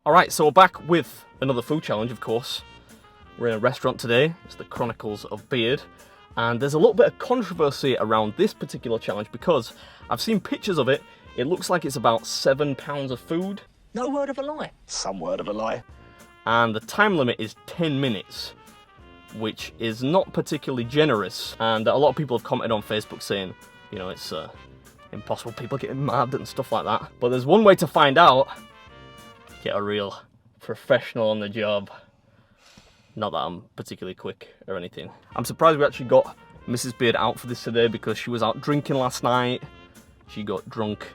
Alright, so we're back with another food challenge, of course. We're in a restaurant today. It's the Chronicles of Beard. And there's a little bit of controversy around this particular challenge because I've seen pictures of it. It looks like it's about 7 pounds of food. No word of a lie. Some word of a lie. And the time limit is 10 minutes, which is not particularly generous. And a lot of people have commented on Facebook saying, you know, it's impossible, people getting mad and stuff like that. But there's one way to find out. Get a real professional on the job. Not that I'm particularly quick or anything. I'm surprised we actually got Mrs. Beard out for this today because she was out drinking last night. She got drunk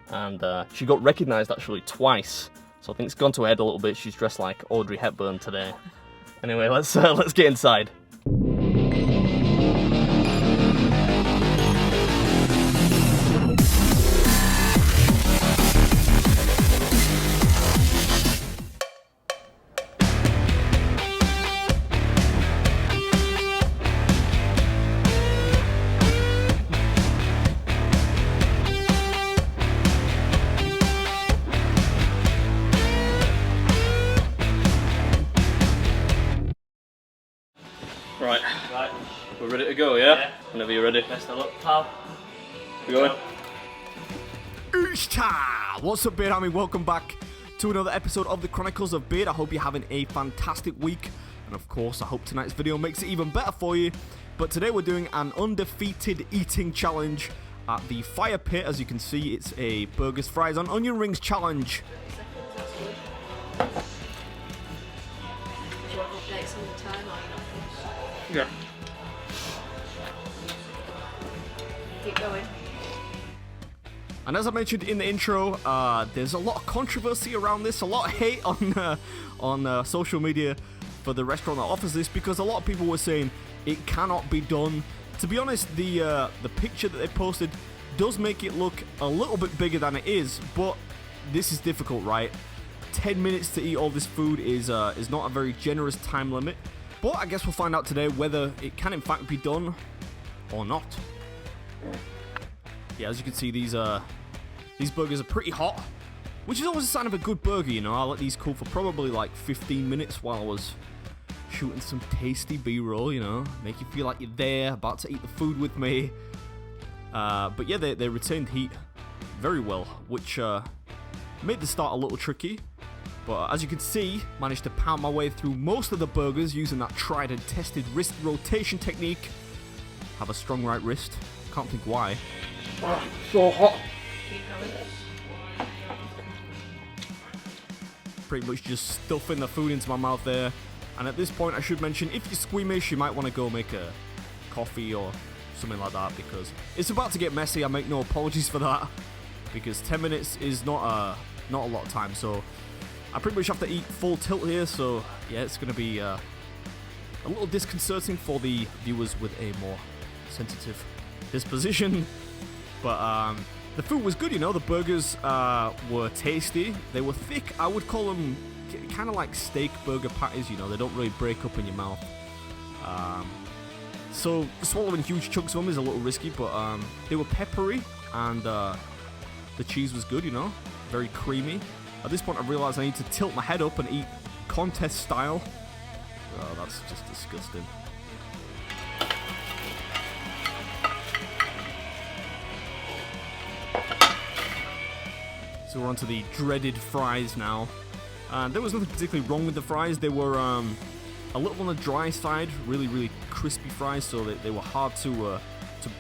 and she got recognised actually twice. So I think it's gone to her head a little bit. She's dressed like Audrey Hepburn today. Anyway, let's get inside. Right, we're ready to go, yeah? Whenever you're ready. Best of luck, pal. We going? What's up, Beard Army? Welcome back to another episode of the Chronicles of Beard. I hope you're having a fantastic week, and of course, I hope tonight's video makes it even better for you. But today we're doing an undefeated eating challenge at the Fire Pit. As you can see, it's a burgers, fries, and onion rings challenge. Do you want updates on the time or not? Yeah. Keep going. And as I mentioned in the intro, there's a lot of controversy around this, a lot of hate on social media for the restaurant that offers this because a lot of people were saying it cannot be done. To be honest, the picture that they posted does make it look a little bit bigger than it is, but this is difficult, right? 10 minutes to eat all this food is not a very generous time limit. But I guess we'll find out today whether it can in fact be done or not. Yeah, as you can see, these burgers are pretty hot, which is always a sign of a good burger, you know. I'll let these cool for probably like 15 minutes while I was shooting some tasty B-roll, you know. Make you feel like you're there, about to eat the food with me. But yeah, they retained heat very well, which made the start a little tricky. But as you can see, managed to pound my way through most of the burgers using that tried and tested wrist rotation technique. Have a strong right wrist. Can't think why. Oh, so hot. Keep going. Pretty much just stuffing the food into my mouth there. And at this point, I should mention, if you're squeamish, you might want to go make a coffee or something like that because it's about to get messy. I make no apologies for that because 10 minutes is not a lot of time. So I pretty much have to eat full tilt here, so yeah, it's going to be a little disconcerting for the viewers with a more sensitive disposition. But the food was good, you know. The burgers were tasty. They were thick. I would call them kind of like steak burger patties, you know. They don't really break up in your mouth. So swallowing huge chunks of them is a little risky, but they were peppery and the cheese was good, you know. Very creamy. At this point, I realised I need to tilt my head up and eat contest style. Oh, that's just disgusting. So we're on to the dreaded fries now. There was nothing particularly wrong with the fries. They were a little on the dry side, really crispy fries, so they were hard to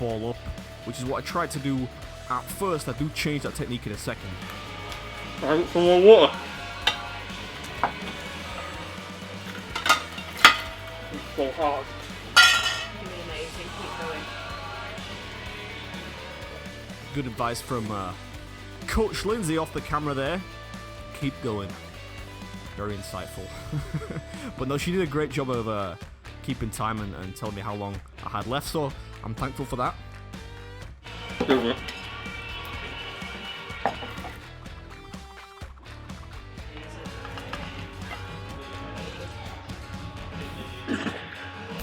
ball up, which is what I tried to do at first. I do change that technique in a second. I get some more water. It's so hot. You're doing amazing. Keep going. Good advice from Coach Lindsay off the camera there. Keep going. Very insightful. But no, she did a great job of keeping time and telling me how long I had left, so I'm thankful for that.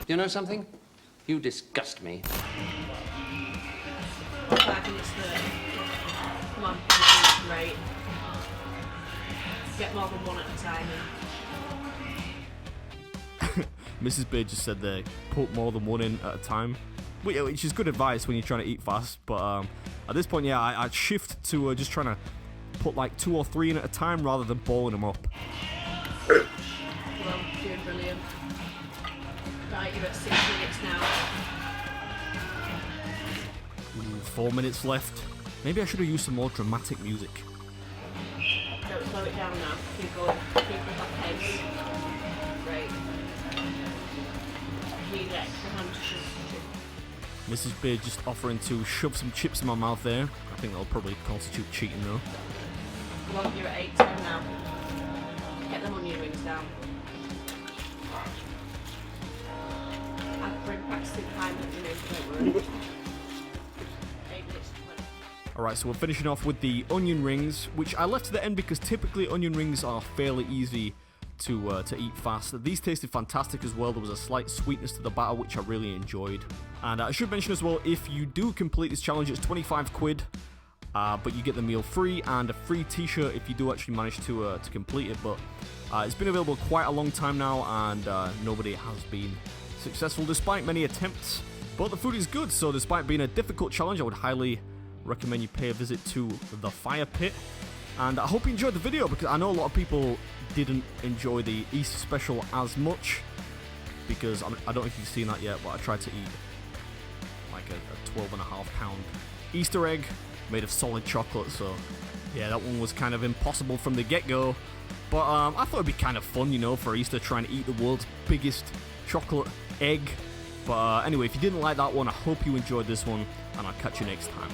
You know something? You disgust me. 5 minutes 30. Come on, this is great. Get more than one at a time. Mrs. Beard just said they put more than one in at a time, which is good advice when you're trying to eat fast. But at this point, yeah, I'd shift to just trying to put like 2 or 3 in at a time rather than balling them up. Well, doing brilliant. Right, you're at 6 minutes now. Ooh, 4 minutes left. Maybe I should have used some more dramatic music. Don't slow it down now. Keep going. Keep with that pace. Great. Need an extra hand to shoot. Mrs. Beard just offering to shove some chips in my mouth there. I think that'll probably constitute cheating though. Come on, you're at 8 10 now. Get them onion rings down. I'll bring practicing time at the don't worry. 8 minutes 20. Alright, so we're finishing off with the onion rings, which I left to the end because typically onion rings are fairly easy to eat fast. These tasted fantastic as well. There was a slight sweetness to the batter, which I really enjoyed. And I should mention as well, if you do complete this challenge, it's 25 quid, but you get the meal free and a free t-shirt if you do actually manage to complete it. But it's been available quite a long time now, and nobody has been successful despite many attempts. But the food is good, so despite being a difficult challenge, I would highly recommend you pay a visit to the Fire Pit. And I hope you enjoyed the video, because I know a lot of people didn't enjoy the Easter special as much, because I don't know if you've seen that yet, but I tried to eat like a 12.5-pound Easter egg made of solid chocolate, so yeah, that one was kind of impossible from the get-go. But I thought it'd be kind of fun, you know, for Easter, trying to eat the world's biggest chocolate egg. But anyway, if you didn't like that one, I hope you enjoyed this one, and I'll catch you next time.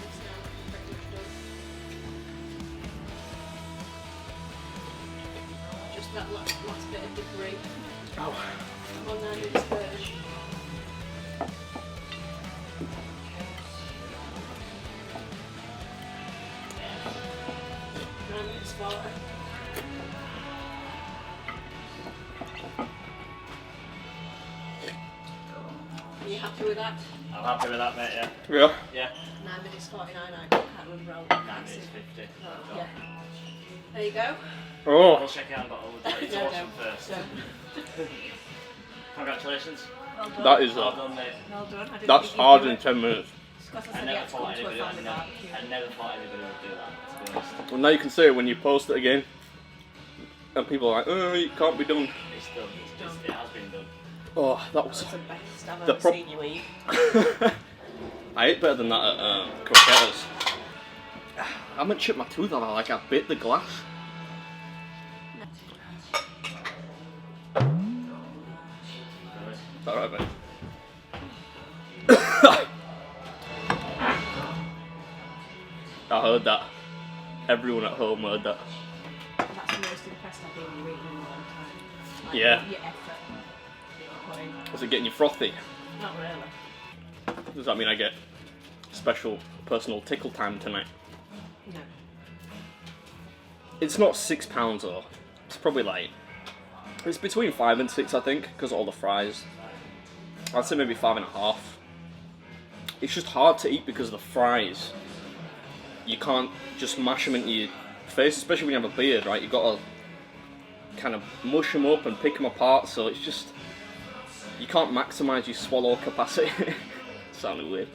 Just that last bit of debris. Oh. Come on now, do this first. Are you happy with that? I'm happy with that, mate, yeah. Yeah. Yeah. 9 minutes 49, I can't remember how 9 minutes 50. Oh, yeah. There you go. Oh. We'll check it out, but we'll do it. No, Watch no. them first. So, Congratulations. well done. That is Well done, mate. Well done. I didn't that's think you'd hard do in it. 10 minutes. Scott, I I said you never had to thought come to a anybody family barbecue. I never thought anybody would do that, to be honest. Well, now you can say it when you post it again, and people are like, oh, it can't be done. It's done. It has been done. Oh, that was... That's the best I've The ever prob- seen you eat. I ate better than that at croquettes. I haven't chipped my tooth off, like I bit the glass. Alright, mate. I heard that. Everyone at home heard that. That's the most impressed I've been with you eating in a long time. Like, Yeah. Your effort. Your putting. Was it getting you frothy? Not really. Does that mean I get special personal tickle time tonight? No. It's not £6 though. It's probably like... It's between 5 and 6, I think, because of all the fries. I'd say maybe 5.5. It's just hard to eat because of the fries. You can't just mash them into your face, especially when you have a beard, right? You've got to kind of mush them up and pick them apart, so it's just... You can't maximise your swallow capacity. Sounded weird.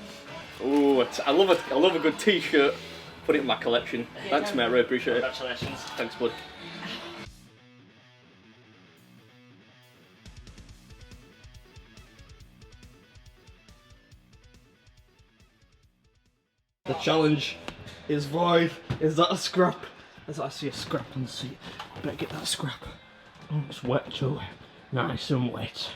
Ooh, I love a good t-shirt. Put it in my collection. Yeah, Thanks, mate. I really appreciate it. Congratulations. Thanks, bud. The challenge is void. Is that a scrap? As I see a scrap on the seat. Better get that scrap. Oh, it's wet too. Nice and wet.